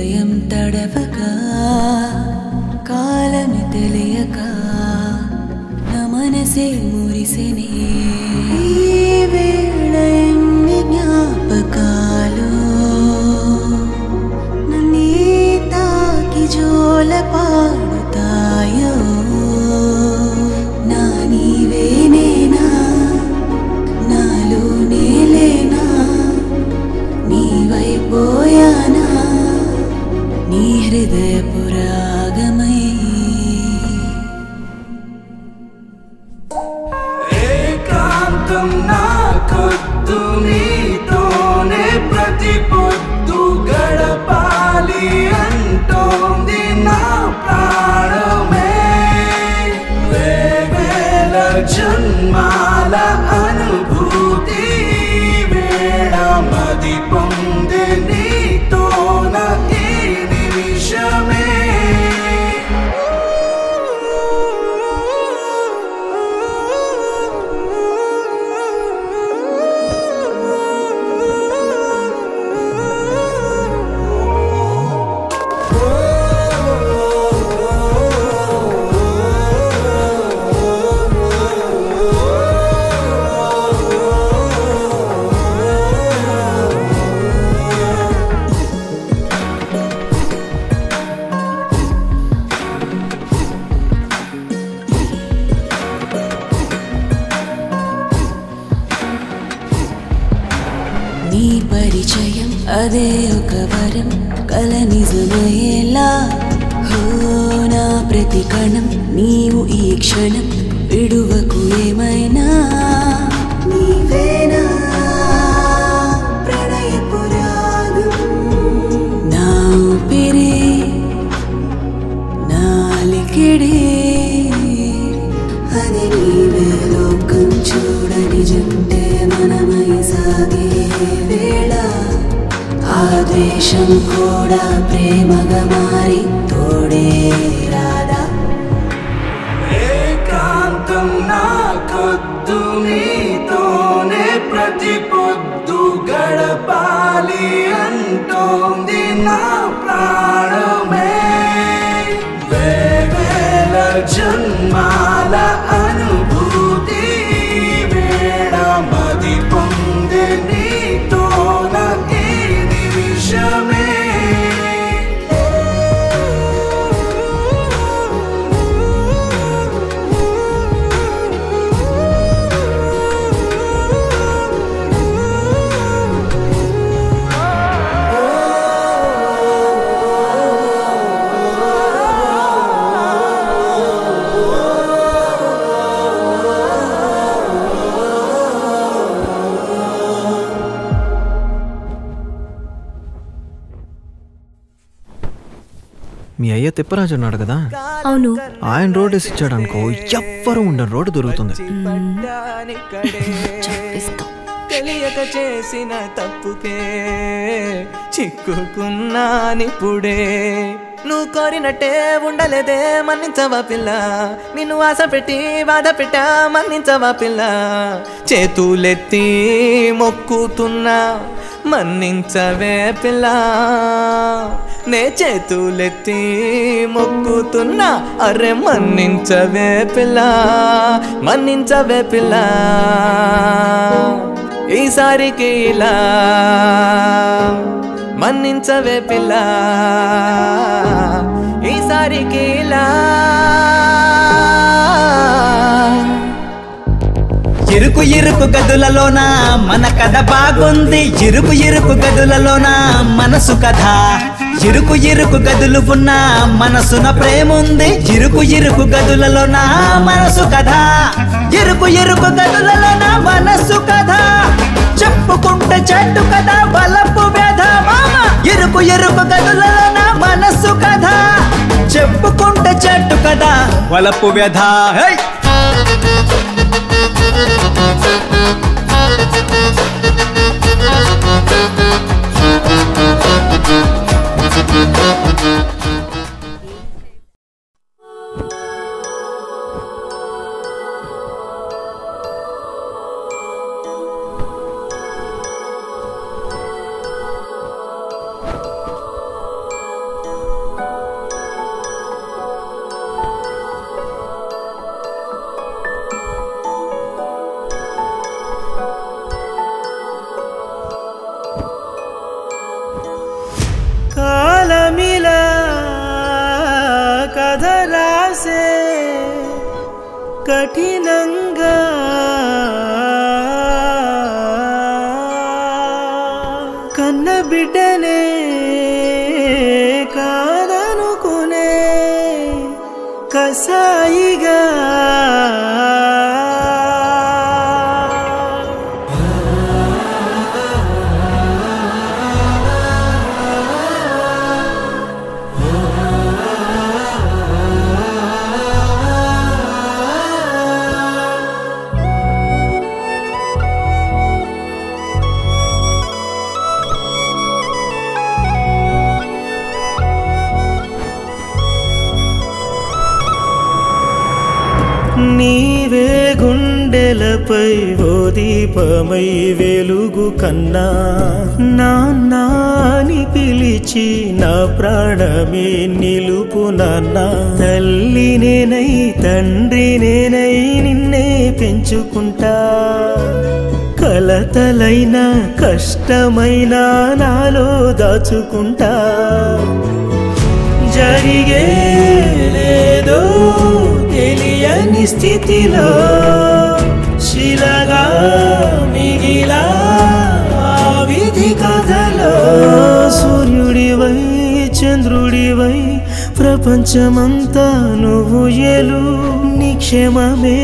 హృదయం తడవగా కాలమి తెలియక నా మనసే మురిసినే ఈ వేళ ఎన్ని జ్ఞాపకాలు నన్నే తాకి జోల పాడుతాయో నా నీవేనేనా నాలోనే లేనా నీవైపోయానా నీ హృదయపు రాగమై ఏకాంతం నాకొద్దు నీతోనే ప్రతి పొద్దు గడపాలి అంటోంది నా ప్రాణమే వేవేల జన్మాల అనుభూతి వేళ మది పొందే నీతోన ఈ నిమిషమే నీ పరిచయం అదే ఒక వరం కల నిజమయ్యేలా హో నా ప్రతి కణం నీవు ఈ క్షణం విడువకు ఏమైనా నీవేనా ప్రణయపు రాగం నా ఊపిరే నా లికిడే అది నీవే లోకం చూడని జంటే మనమై సాగే వేళ ఆ ద్వేషం కూడా ప్రేమగా మారి తోడే రాదా ఏకాంతం నాకొద్దు నీతోనే ప్రతి పొద్దు గడపాలి అంటోంది నా ప్రాణమే వేవేల జన్మాల అనుభూతి వేళ మది పొందే నీతోన ఈ నిమిషమే మీ అయ్య తిప్పరాజు ఉన్నాడు కదా అవును ఆయన రోడ్ వేసి ఇచ్చాడు అనుకో ఎవ్వరు ఉండని రోడ్డు దొరుకుతుంది తెలియక చేసిన తప్పుకే చిక్కుకున్నానిప్పుడే నువ్వు కోరినట్టే ఉండలేదే మన్నించవా పిల్ల నిన్ను ఆశ పెట్టి బాధ పెట్టా మన్నించవా పిల్ల చేతులెత్తి మొక్కుతున్నా మన్నించవే పిల్ల నే చేతులెత్తి మొక్కుతున్నా అరే మన్నించవే పిల్ల మన్నించవే పిల్ల ఈసారికి ఇలా మన్నించవే పిల్ల ఈసారికి ఇలా ఇరుకు ఇరుకు గదులలోన మన కథ బాగుంది ఇరుకు ఇరుకు గదులలోన మనసు కథ ఇరుకు ఇరుకు గదులు ఉన్న మనసున ప్రేముంది ఇరుకు ఇరుకు గదులలోన మనసు కథ ఇరుకు ఇరుకు గదులలోన మనసు కథ చెప్పుకుంటే చెట్టు కథ వలపు వ్యధ మామ ఇరుకు ఇరుకు గదులలోన మనసు కథ చెప్పుకుంటే చెట్టు కథ వలపు వ్యధ హై కథ రాసే కఠినంగా కన్న బిడ్డనే కాదనుకునే కసాయిగా నీవే గుండెలపై ఓ దీపమై వెలుగు కన్నా నాన్నని పిలిచి నా ప్రాణమే నిలుపు నాన్న తల్లి నేనై తండ్రి నేనై నిన్నే పెంచుకుంటా కలతలైన కష్టమైన నాలో దాచుకుంటా జరిగేలేదో తెలియని స్థితిలో శిలగా మిగిలా విధి కథలో సూర్యుడివై చంద్రుడివై ప్రపంచమంతా నువ్వు ఎలు నిక్షేమమే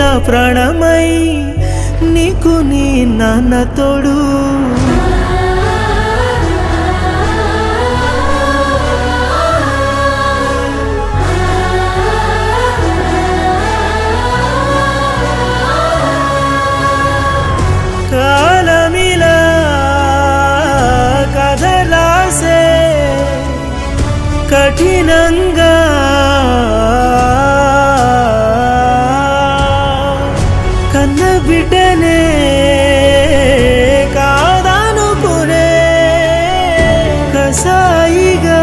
నా ప్రాణమై నీకు నీ నాన్న తోడు కాలమిలా కథ రాసే కఠినంగా కన్న బిడ్డనే కాదనుకునే కసాయిగా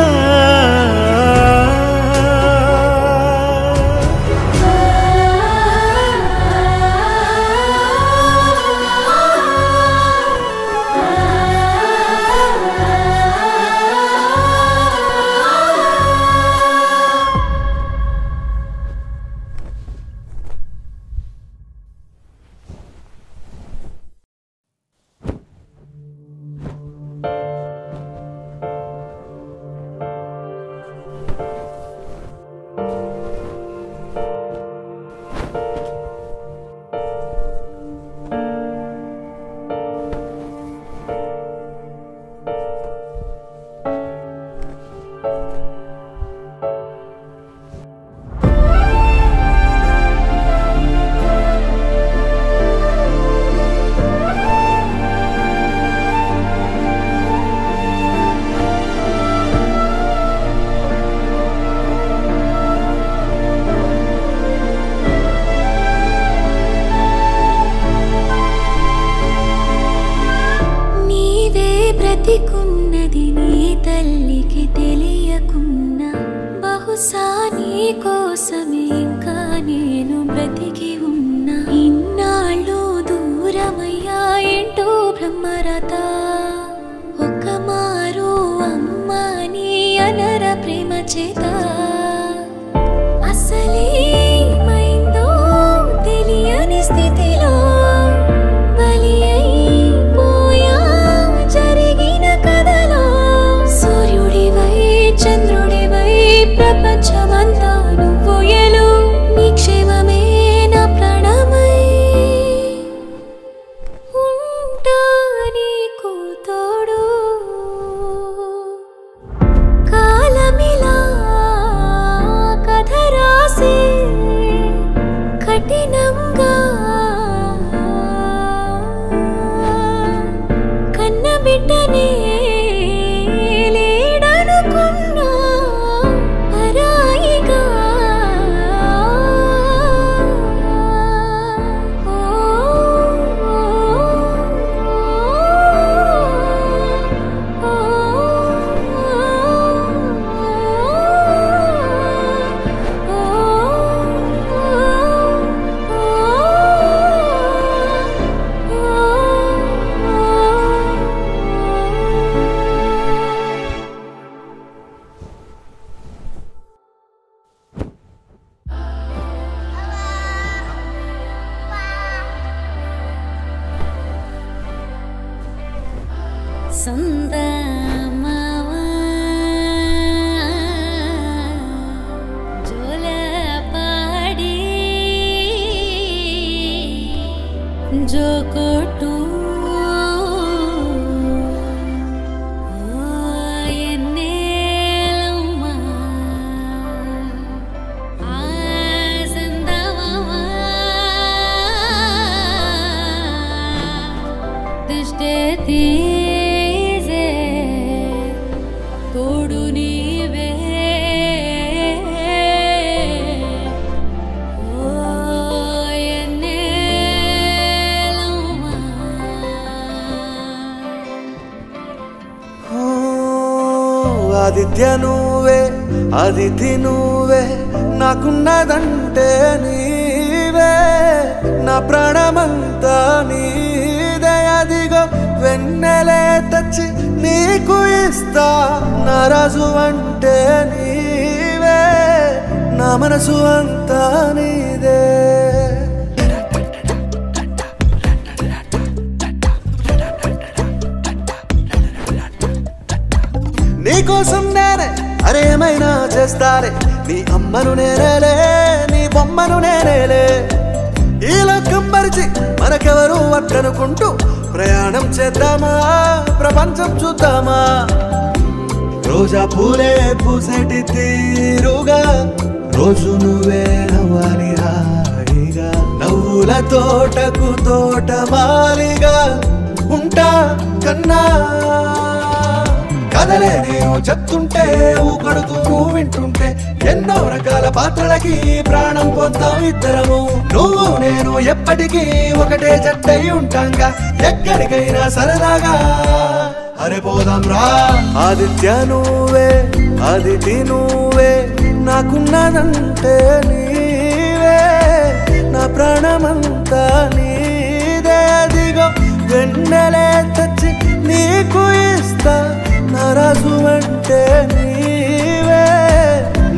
బ్రతికున్నది నీ తల్లికి తెలియకున్నా బహుశా నీ కోసమే ఇంకా నేను బ్రతికి ఉన్నా ఇన్నాళ్ళు దూరమయ్యా ఏంటో బ్రహ్మరత ఒక మారు అమ్మని అనర ప్రేమ చేత అసలేమైందో తెలియని స్థితిలో బలి అయిపోయా జరిగిన కథలో సూర్యుడివై చంద్రుడివై ప్రపంచమంతా నువ్వు ఎలు నీ క్షేమమే నా ప్రాణమై ఉంటా నీకు తోడు కాలమిలా సందమావా జోల పాడి జోకోటు తీసే తోడు నీవే ఓ ఎన్నేలమ్మా ఆదిత్య నువ్వే అదితి నువ్వే నాకున్నదంటే నీవే నా ప్రాణమంతా నీదే అదిగో వెన్నెలే తెచ్చి నీకు ఇస్తా నా రాజు అంటే నీవే నా మనసు అంతా నీదే నీకోసం నేనే అరేమైనా చేస్తారే నీ అమ్మను నేనేలే నీ బొమ్మను నేనేలే ఈ లోకం మరిచి మనకెవరు వద్దనుకుంటూ ప్రయాణం చేద్దామా ప్రపంచం చూద్దామా రోజా పూలే పూసేటి తీరుగా రోజు నువ్వే నవ్వాలి హాయిగా నవ్వుల తోటకు తోటమాలిగా ఉంటా కన్నా కదలే నేను చెప్తుంటే ఊకడుతూ నువ్వు వింటుంటే ఎన్నో రకాల పాత్రలకి ప్రాణం పొందాం ఇద్దరము నువ్వు నేను ఎప్పటికీ ఒకటే జట్టై ఉంటాంగా ఎక్కడికైనా సరదాగా అరే పోదాం రా ఆదిత్య నువ్వే అదితి నువ్వే నాకున్నదంటే నీవే నా ప్రాణమంతా నీదే అదిగో వెన్నెలే తెచ్చి నీకు ఇస్తా నా రాజు అంటే నీవే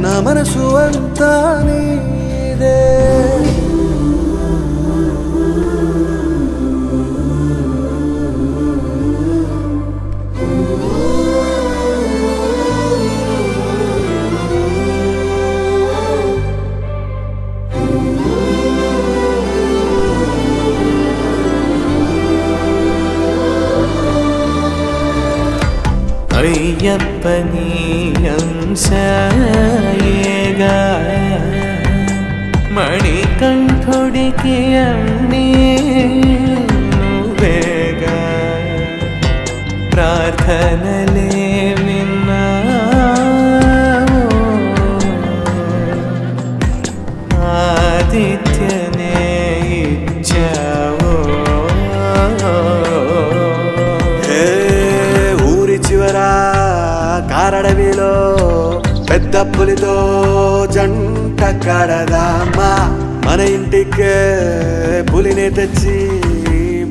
నా మనసు అంతా నీదే అయ్యప్పని అంశయేగా మణికంఠుడికి అన్నీ నువ్వేగా ప్రార్థనలే విన్నావు ఆదిత్యనే ఇచ్చావు చివరా కారడవిలో పెద్ద పులితో జంట కడదామా మన ఇంటికే పులిని తెచ్చి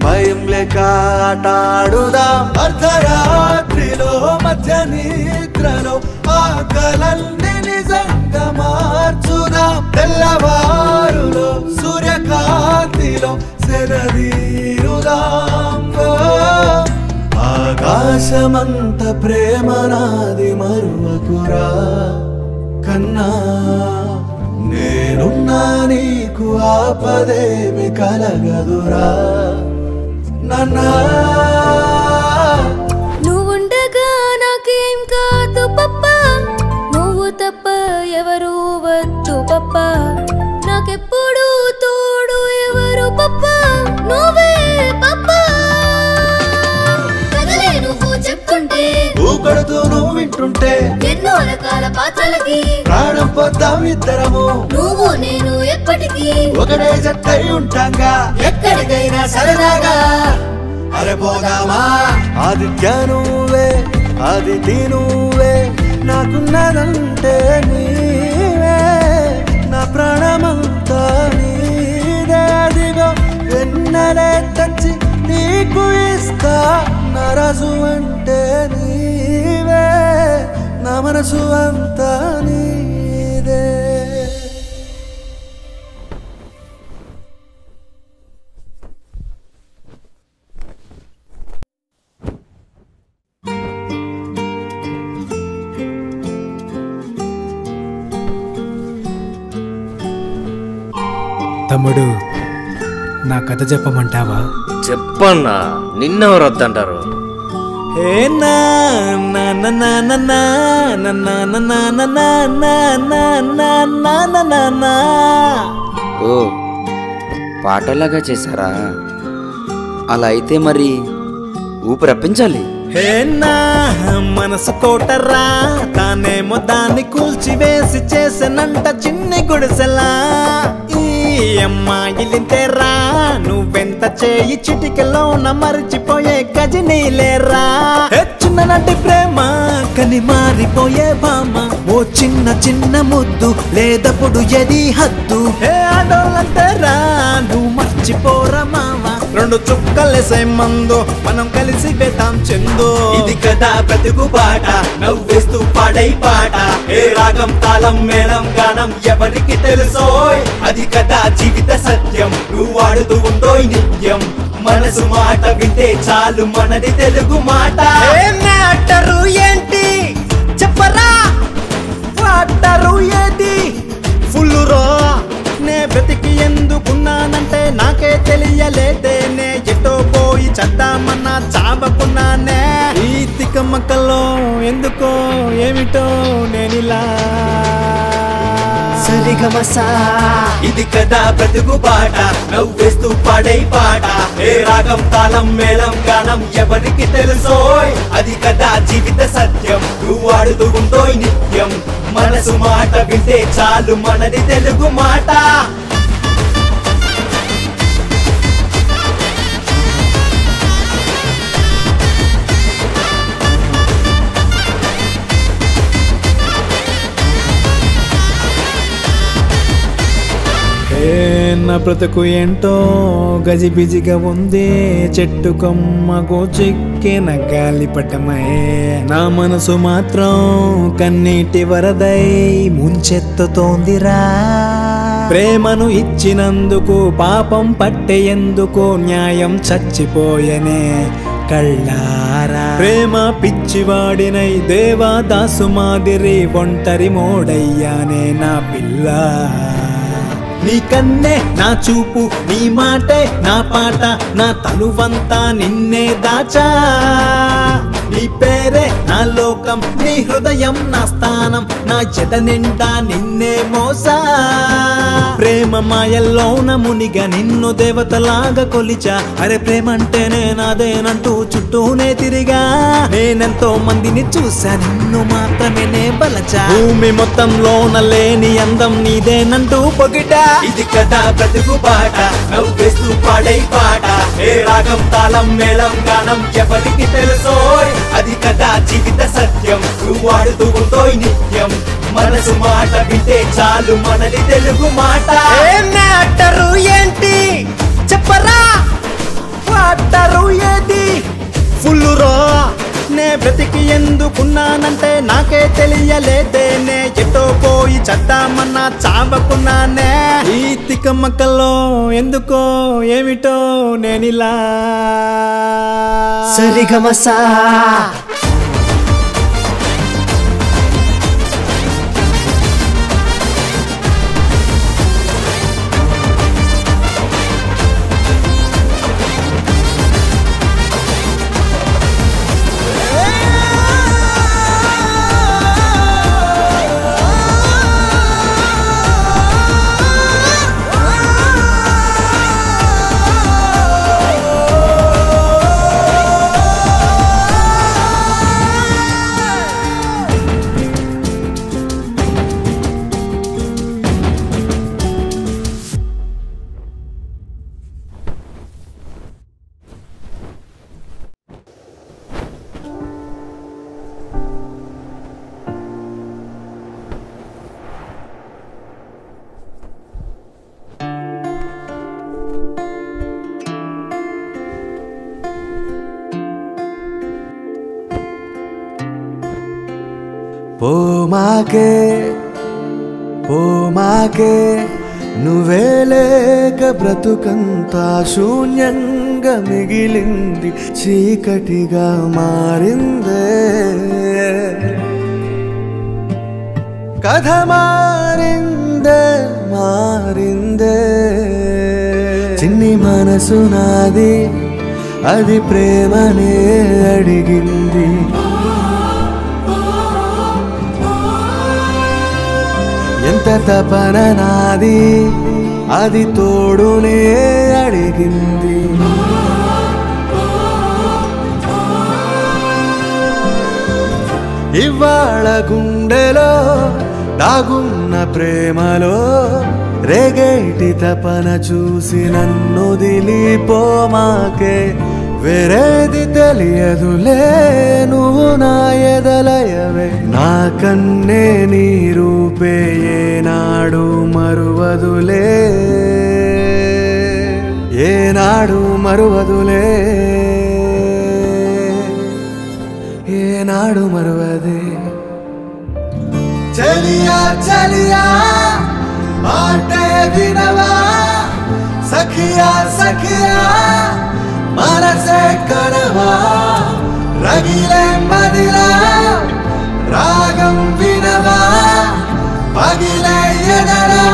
భయం లేక ఆటాడుదాం అర్ధరాత్రిలో మధ్య నిద్రలో ఆకలన్నీ నిజంగా మార్చుదాం తెల్లవారులో సూర్యకాంతిలో సెలదీరుదాం ఆకాశమంత ప్రేమ నాది మరువకురా కన్నా నేనున్నా నీకు ఆపదేమి కలగదురా నన్నా నువ్వుండగా నాకేం కాదు పప్ప నువ్వు తప్ప ఎవరు వద్దు పప్ప నాకెప్పుడు తోడు ఎవరు పప్ప నువ్వే పప్ప నువ్వు చెప్తుంటే ఊకడుతూ నువ్వు వింటుంటే ఎన్నో రకాల పాత్రలకి ప్రాణం పొద్దాం ఇద్దరము నువ్వు నేను ఎప్పటికీ ఒకటే జట్టై ఉంటాంగా ఎక్కడికైనా సరదాగా అరే పోదామా ఆదిత్య నువ్వే అదితి నువ్వే నాకున్నదంటే నీవే నా ప్రాణమంతా నీదే అదిగో వెన్నెలే తెచ్చి నీకు ఇస్తా నా రాజు అంటే నీవే నా మనసు అంతా నీదే తమ్ముడు నా కథ చెప్పమంటావా? చెప్పన్నా, నిన్నెవరు వద్దంటారు? ఏ నా నా నా నా నా నా నా నా నా నా నా నా నా నా నా. ఓ పాటలాగా చేశారా? అలా అయితే మరి ఊపిరప్పించాలి. హే నా మనసు కోటరా, తానేమో దాన్ని కూల్చివేసి చేసనంట చిన్ని గుడిసెలా. ఈ అమ్మాయిలింతేరా, నువ్వెంత చేయి చిటికలోన మరిచిపోయే గజనీలేరా. చిన్ననాటి ప్రేమ కని మారిపోయే బామ, ఓ చిన్న చిన్న ముద్దు లేదప్పుడు ఎది హద్దు. హే ఆడోళ్ళంతేరా, నువ్వు మర్చిపోరా మామ, రెండు చుక్కలేసే మందు మనం కలిసి వేద్దాం చెందు. ఇది కదా బ్రతుకు పాట, నవ్వేస్తూ పాడై పాట. ఏ రాగం తాళం మేళం గానం ఎవరికి తెలుసోయ్? అది కదా జీవిత సత్యం, నువ్వు వాడుతూ ఉండోయ్ నిత్యం. మనసు మాట వింటే చాలు మనది తెలుగు మాట. మ్యాటరు ఏంటి చెప్పరా, వాటరు ఏది ఫుల్ రో. నే బ్రతికి ఎందుకున్నానంటే నాకే తెలియలేదే, నే ఎటో పోయి చద్దామన్నా చావకున్నానే. ఈ తికమకలో ఎందుకో ఏమిటో నేనిలా సరిగమసా. ఇది కదా బ్రతుకు పాట, నవ్వేస్తూ పాడై పాట. ఏ రాగం తాళం మేళం గానం ఎవరికి తెలుసోయ్? అది కదా జీవిత సత్యం, నువ్వు వాడుతూ ఉండోయ్ నిత్యం. మనసు మాట వింటే చాలు మనది తెలుగు మాట. నా బ్రతుకు ఏంటో గజిబిజిగా ఉంది, చెట్టు కొమ్మకు చిక్కిన గాలిపటమై. నా మనసు మాత్రం కన్నీటి వరదై ముంచెత్తుతోందిరా. ప్రేమను ఇచ్చినందుకు పాపం పట్టేందుకు న్యాయం చచ్చిపోయనే కళ్ళారా. ప్రేమ పిచ్చివాడినై దేవాదాసు మాదిరి ఒంటరి మోడయ్యానే నా పిల్ల. నీ కన్నే నా చూపు, నీ మాటే నా పాట, నా తనువంతా నిన్నే దాచా. నీ పేరే నా లోకం, నీ హృదయం నా స్థానం, నా జత నిండా నిన్నే మోసా. ప్రేమ మాయల్లోన మునిగా నిన్ను దేవతలాగా కొలిచా. అరే ప్రేమంటేనే నాదేనంటూ చుట్టూనే తిరిగా. నేనెంతో మందిని చూసా, నిన్ను మాత్రమే నే బలచా. భూమి మొత్తంలోన లేని అందం నీదేనంటూ పొగిటా. ఇది కదా బ్రతుకు పాట, నవ్వేస్తూ పాడై పాట. ఏ రాగం తాళం మేళం గానం ఎవరికి తెలుసోయ్? అది కదా జీవిత సత్యం, నువ్వు వాడుతూ ఉండోయ్ నిత్యం. మనసు మాట వింటే చాలు మనది తెలుగు మాట. మ్యాటరు ఏంటి చెప్పరా, వాటరు ఏది ఫుల్ రో. నే బ్రతికి ఎందుకున్నానంటే నాకే తెలియలేదే, నే ఎటో పోయి చద్దామన్నా చావకున్నానే. ఈ తికమకలో ఎందుకో ఏమిటో నేనిలా సరిగమసా. పోమాకే పోమాకే, నువ్వే లేక బ్రతుకంతా శూన్యంగా మిగిలింది, చీకటిగా మారిందే. కథ మారిందే మారిందే. మనసు నాది అది ప్రేమనే అడిగింది ఎంత తపన నాది అది తోడునే అడిగింది ఇవాళ గుండెలో దాగున్న ప్రేమలో రేగేటి తపన చూసి నన్ను దిలిపోమాకే వేరేది తెలియదులే నువ్వు నా ఎదలయవే నా కన్నే నీ రూపే ఏనాడు మరువదులే ఏనాడు మరువదులే ఏనాడు మరువదే చలియా చలియా మాటే వినవా సఖియా సఖియా మనసే కనవా రగిలే మదిలా రాగం వినవా పగిలే ఎదరా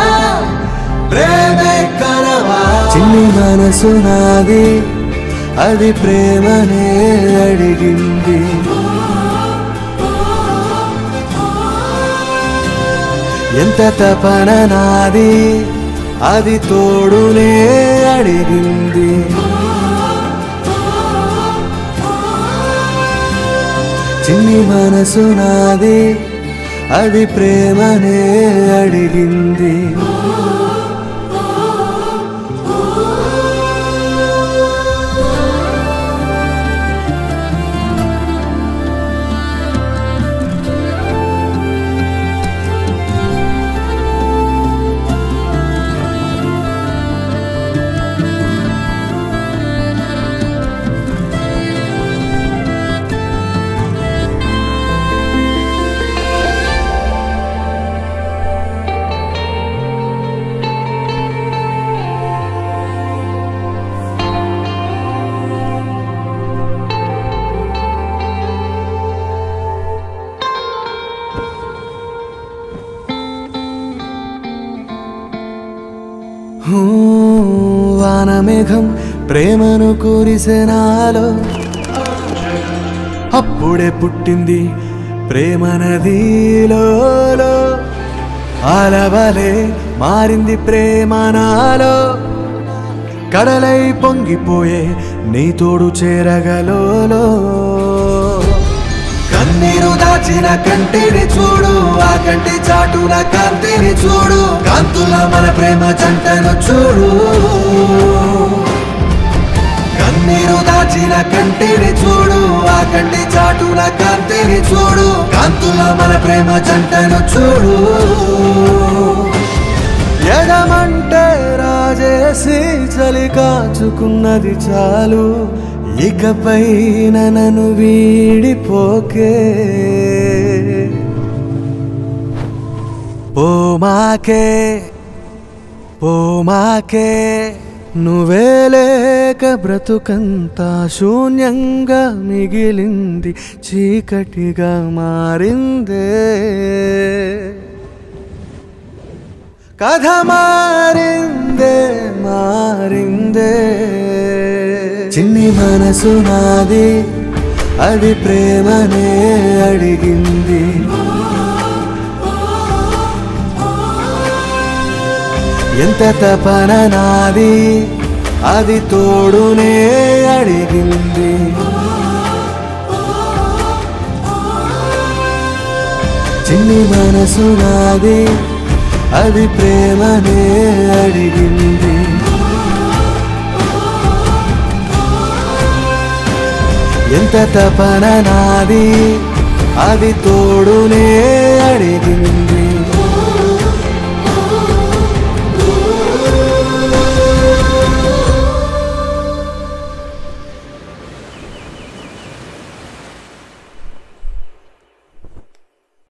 ప్రేమే కనవా చిన్ని మనసు నాది అది ప్రేమనే అడిగింది ఎంత తపన నాది అది తోడునే అడిగింది చిన్ని మనసు నాది అది ప్రేమనే అడిగింది వానమేఘం ప్రేమను కురిసెనాలో అప్పుడే పుట్టింది ప్రేమ నదిలో అలవలే మారింది ప్రేమ నాలో కడలై పొంగిపోయే నీ తోడు చేరగలో కన్నీరు దాచిన కంటిని చూడు ఆ కంటి చాటున కాంతిని చూడు కాంతుల మన ప్రేమ జంటను చూడు కన్నీరు దాచిన కంటిని చూడు ఆ కంటి చాటున కాంతిని చూడు కాంతుల మన ప్రేమ జంటను చూడు ఎడమంటే రాజేసి చలి కాచుకున్నది చాలు ఇకపై నన్ను వీడిపోకే పోమాకే పోమాకే నువ్వే లేక బ్రతుకంతా శూన్యంగా మిగిలింది చీకటిగా మారిందే కథ మారిందే మారిందే చిన్ని మనసు నాది అది ప్రేమనే అడిగింది ఎంత తపన నాది అది తోడునే అడిగింది చిన్ని మనసు నాది అది ప్రేమనే అడిగింది ఎంత తపన నాది అది తోడునే అడిగింది